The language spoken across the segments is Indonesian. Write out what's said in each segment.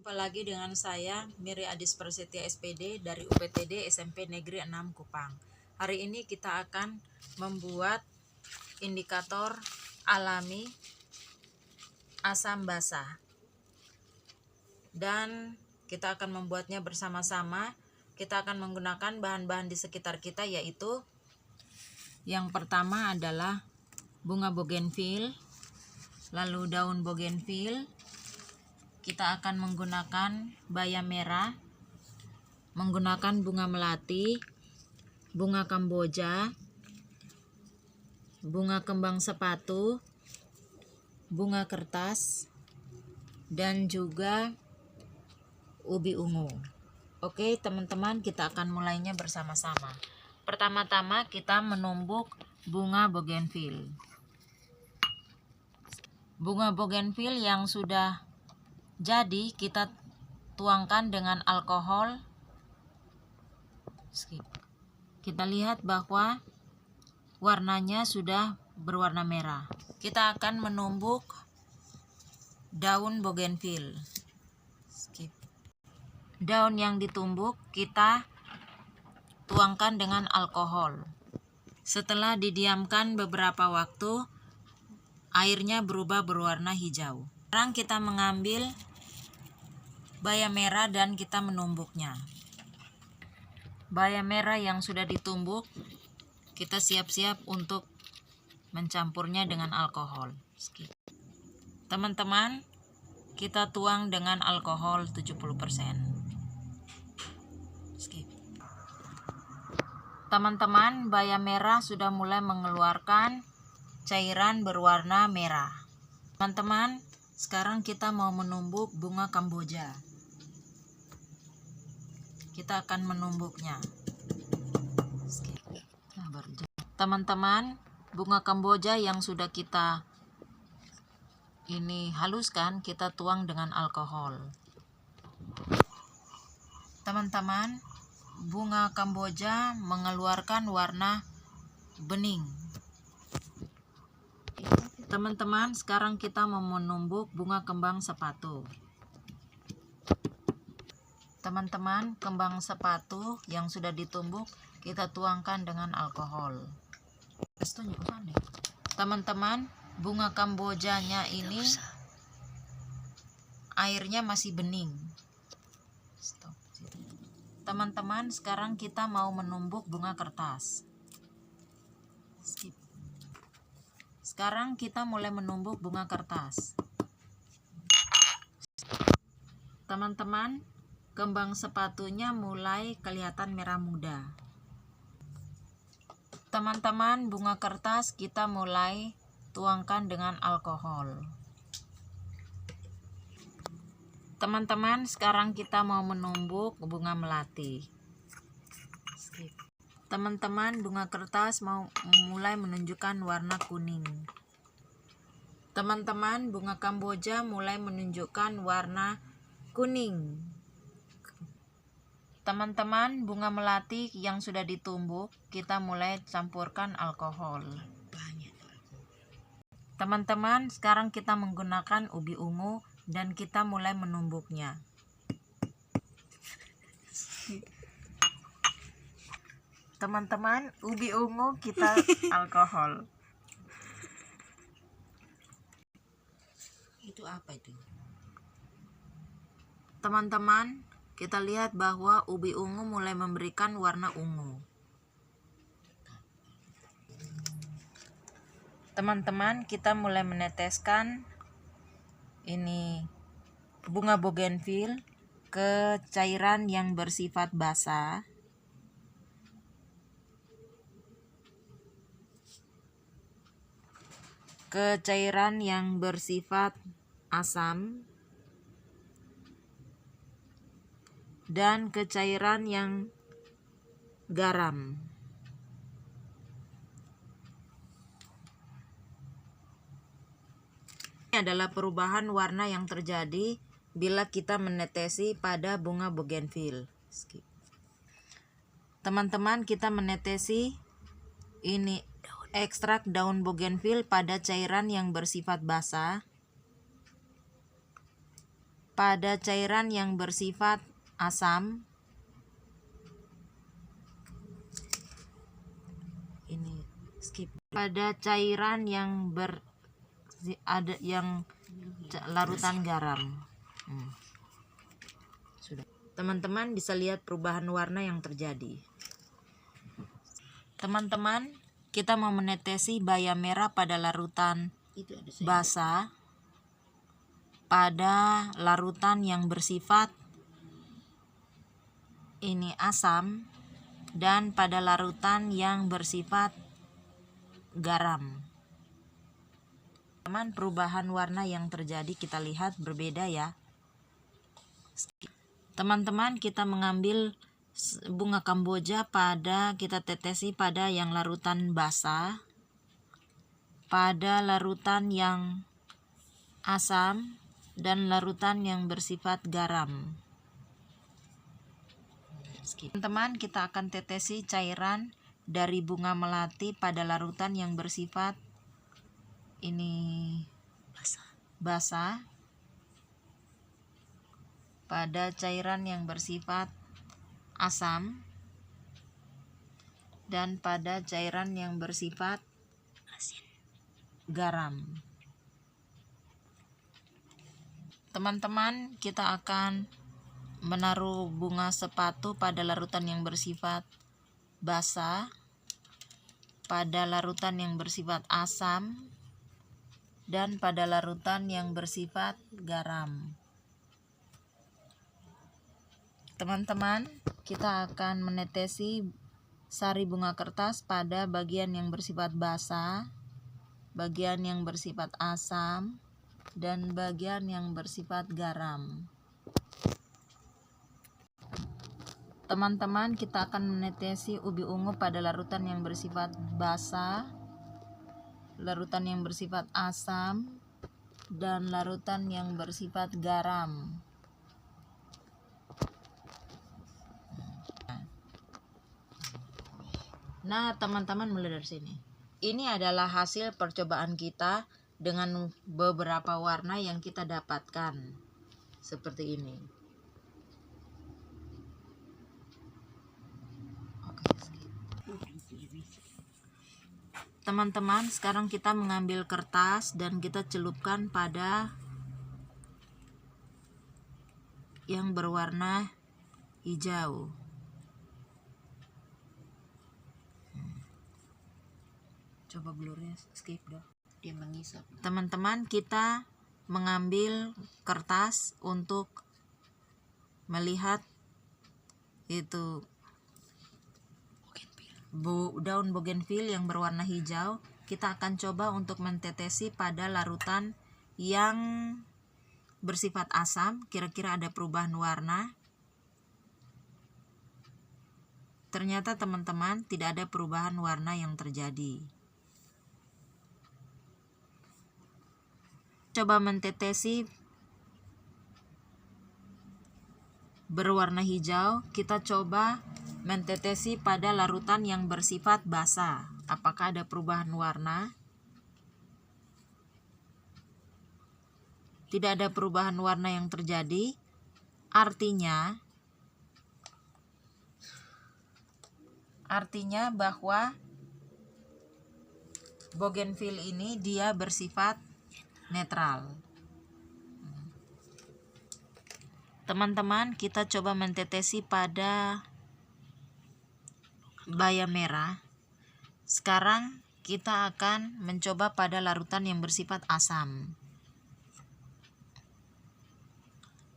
Jumpa lagi dengan saya Miri Adis Prasetya SPD dari UPTD SMP Negeri 6 Kupang. Hari ini kita akan membuat indikator alami asam basa. Dan kita akan membuatnya bersama-sama. Kita akan menggunakan bahan-bahan di sekitar kita, yaitu yang pertama adalah bunga bougainville, lalu daun bougainville. Kita akan menggunakan bayam merah, menggunakan bunga melati, bunga kamboja, bunga kembang sepatu, bunga kertas, dan juga ubi ungu. Oke teman-teman, kita akan mulainya bersama-sama. Pertama-tama kita menumbuk bunga bougainville. Bunga bougainville yang sudah jadi kita tuangkan dengan alkohol. Kita lihat bahwa warnanya sudah berwarna merah. Kita akan menumbuk daun bougainville. Daun yang ditumbuk kita tuangkan dengan alkohol. Setelah didiamkan beberapa waktu, airnya berubah berwarna hijau. Sekarang kita mengambil bayam merah dan kita menumbuknya. Bayam merah yang sudah ditumbuk, kita siap-siap untuk mencampurnya dengan alkohol. Teman-teman, kita tuang dengan alkohol 70%. Teman-teman, bayam merah sudah mulai mengeluarkan cairan berwarna merah. Teman-teman, sekarang kita mau menumbuk bunga kamboja. Kita akan menumbuknya. Teman-teman, bunga kamboja yang sudah kita haluskan, kita tuang dengan alkohol. Teman-teman, bunga kamboja mengeluarkan warna bening. Teman-teman, sekarang kita mau menumbuk bunga kembang sepatu. Teman-teman, kembang sepatu yang sudah ditumbuk kita tuangkan dengan alkohol. Teman-teman, bunga kambojanya ini airnya masih bening. Teman-teman, sekarang kita mau menumbuk bunga kertas. Sekarang kita mulai menumbuk bunga kertas. Teman-teman, kembang sepatunya mulai kelihatan merah muda. Teman-teman, bunga kertas kita mulai tuangkan dengan alkohol. Teman-teman, sekarang kita mau menumbuk bunga melati. Teman-teman, bunga kertas mau mulai menunjukkan warna kuning. Teman-teman, bunga kamboja mulai menunjukkan warna kuning. Teman-teman, bunga melati yang sudah ditumbuk kita mulai campurkan alkohol. Teman-teman, sekarang kita menggunakan ubi ungu dan kita mulai menumbuknya. Teman-teman, ubi ungu kita alkohol. Itu apa itu? Teman-teman, kita lihat bahwa ubi ungu mulai memberikan warna ungu. Teman-teman, kita mulai meneteskan bunga bougainville ke cairan yang bersifat basa. Ke cairan yang bersifat asam. Dan ke cairan yang garam. Ini adalah perubahan warna yang terjadi bila kita menetesi pada bunga bougainville. Teman-teman, kita menetesi ekstrak daun bougainville pada cairan yang bersifat basa. pada cairan yang bersifat asam, ini skip, pada cairan yang larutan garam. Sudah. Teman-teman bisa lihat perubahan warna yang terjadi. Teman-teman, kita mau menetesi baya merah pada larutan basa, pada larutan yang bersifat ini asam, dan pada larutan yang bersifat garam. Teman, perubahan warna yang terjadi kita lihat berbeda ya. Teman-teman, kita mengambil bunga kamboja kita tetesi pada yang larutan basa, pada larutan yang asam, dan larutan yang bersifat garam. Teman-teman, kita akan tetesi cairan dari bunga melati pada larutan yang bersifat ini basa, pada cairan yang bersifat asam, dan pada cairan yang bersifat garam. Teman-teman, kita akan menaruh bunga sepatu pada larutan yang bersifat basa, pada larutan yang bersifat asam, dan pada larutan yang bersifat garam. Teman-teman, kita akan menetesi sari bunga kertas pada bagian yang bersifat basa, bagian yang bersifat asam, dan bagian yang bersifat garam. Teman-teman, kita akan menetesi ubi ungu pada larutan yang bersifat basa, larutan yang bersifat asam, dan larutan yang bersifat garam. Nah, teman-teman, mulai dari sini. Ini adalah hasil percobaan kita dengan beberapa warna yang kita dapatkan. Seperti ini. Teman-teman, sekarang kita mengambil kertas dan kita celupkan pada yang berwarna hijau. Coba blurnya skip dah, dia mengisap. Teman-teman, kita mengambil kertas untuk melihat itu daun bougainville yang berwarna hijau. Kita akan coba untuk mentetesi pada larutan yang bersifat asam, kira-kira ada perubahan warna. Ternyata teman-teman, tidak ada perubahan warna yang terjadi. Coba mentetesi berwarna hijau, kita coba mentetesi pada larutan yang bersifat basa. Apakah ada perubahan warna? Tidak ada perubahan warna yang terjadi. Artinya bahwa bougainville ini dia bersifat netral. Teman-teman, kita coba mentetesi pada baya merah. Sekarang kita akan mencoba pada larutan yang bersifat asam.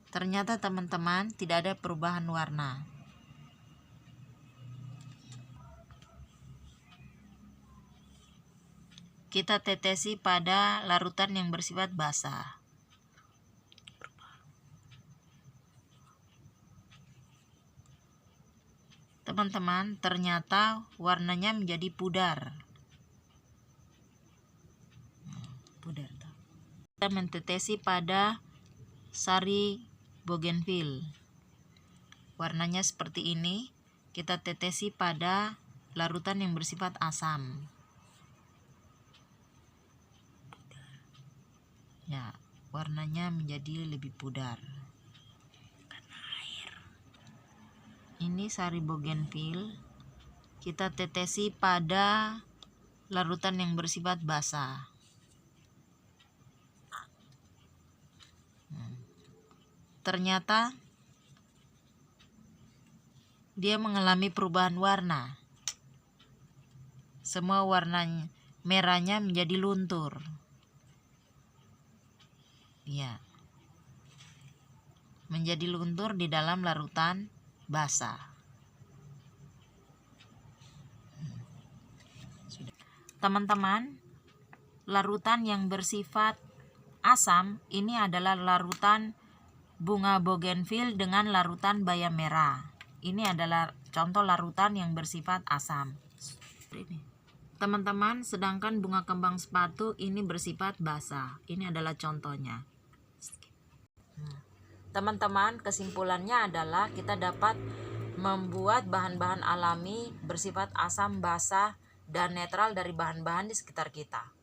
Ternyata teman-teman, tidak ada perubahan warna. Kita tetesi pada larutan yang bersifat basa. Teman-teman, ternyata warnanya menjadi pudar. Kita mentetesi pada sari bougainville. Warnanya seperti ini. Kita tetesi pada larutan yang bersifat asam. Ya, warnanya menjadi lebih pudar. Ini sari bougainville. Kita tetesi pada larutan yang bersifat basah. Ternyata dia mengalami perubahan warna. Semua warna merahnya menjadi luntur. Ya. Menjadi luntur di dalam larutan basah. Teman-teman, larutan yang bersifat asam ini adalah larutan bunga bougainville dengan larutan bayam merah. Ini adalah contoh larutan yang bersifat asam. Teman-teman, sedangkan bunga kembang sepatu ini bersifat basah. Ini adalah contohnya. Teman-teman, kesimpulannya adalah kita dapat membuat bahan-bahan alami bersifat asam, basah, dan netral dari bahan-bahan di sekitar kita.